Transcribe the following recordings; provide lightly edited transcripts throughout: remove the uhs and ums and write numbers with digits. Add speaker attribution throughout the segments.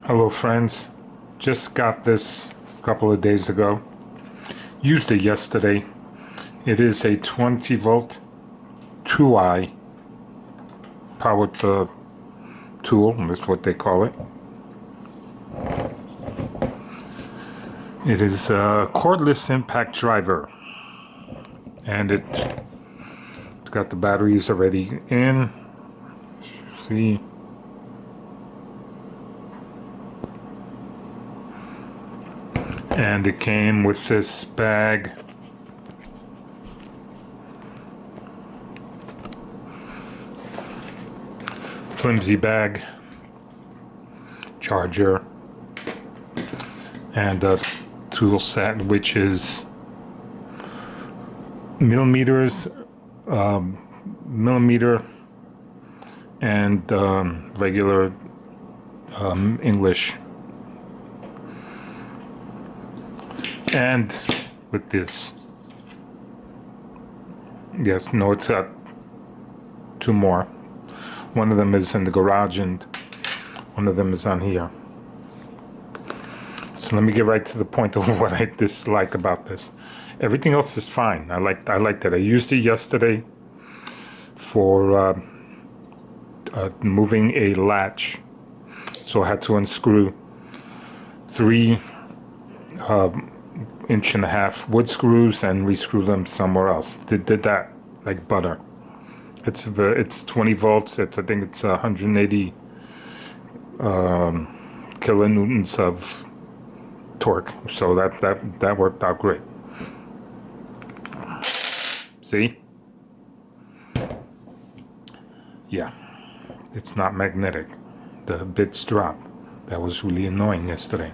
Speaker 1: Hello friends, just got this a couple of days ago. Used it yesterday. It is a 20 volt Tooi powered tool, that's what they call it. It is a cordless impact driver, and it's got the batteries already in. See, and it came with this bag. Flimsy bag, charger, and a tool set, which is millimeters, millimeter, and regular English. And with this, yes, no, it's got two more. One of them is in the garage and one of them is on here. So let me get right to the point of what I dislike about this. Everything else is fine. I liked it. I used it yesterday for moving a latch. So I had to unscrew 3 1.5-inch wood screws and rescrew them somewhere else. Did that like butter. It's 20 volts. I think it's 180 kilonewtons of torque. So that worked out great. See? Yeah, it's not magnetic. The bits drop. That was really annoying yesterday.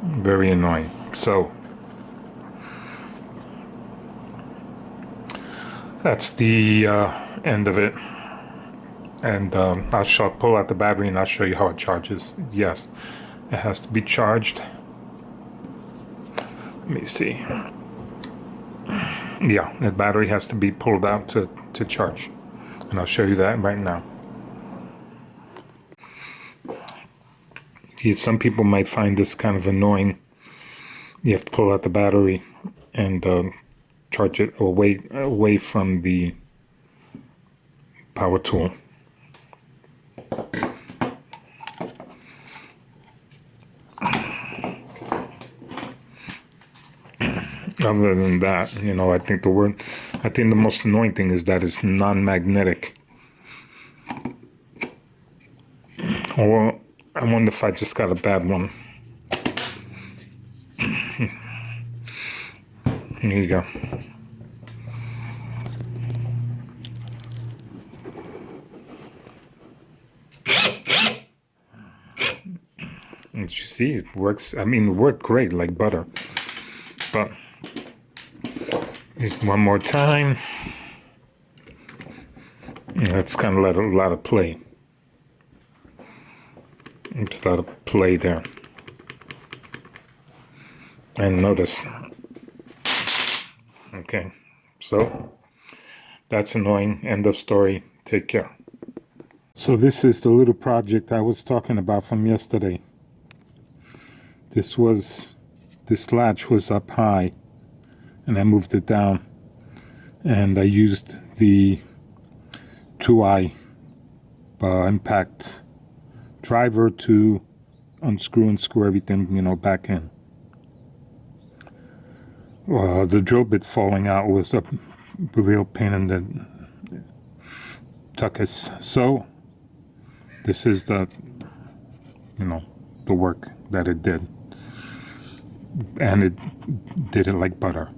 Speaker 1: Very annoying. So that's the end of it, and I'll pull out the battery and I'll show you how it charges. Yes, it has to be charged. Let me see. Yeah, the battery has to be pulled out to charge, and I'll show you that right now. Some people might find this kind of annoying. You have to pull out the battery and charge it away from the power tool. Other than that, you know, I think the most annoying thing is that it's non-magnetic. Or I wonder if I just got a bad one. Here you go. As you see, it works. I mean, it worked great, like butter. But just one more time. That's kind of a lot of play. It's a lot of play there. And notice. Okay, so that's annoying. End of story. Take care. So this is the little project I was talking about from yesterday. This latch was up high, and I moved it down, and I used the Tooi impact driver to unscrew and screw everything, you know, back in. The drill bit falling out was a real pain in the tuchus. So this is the work that it did, and it did it like butter.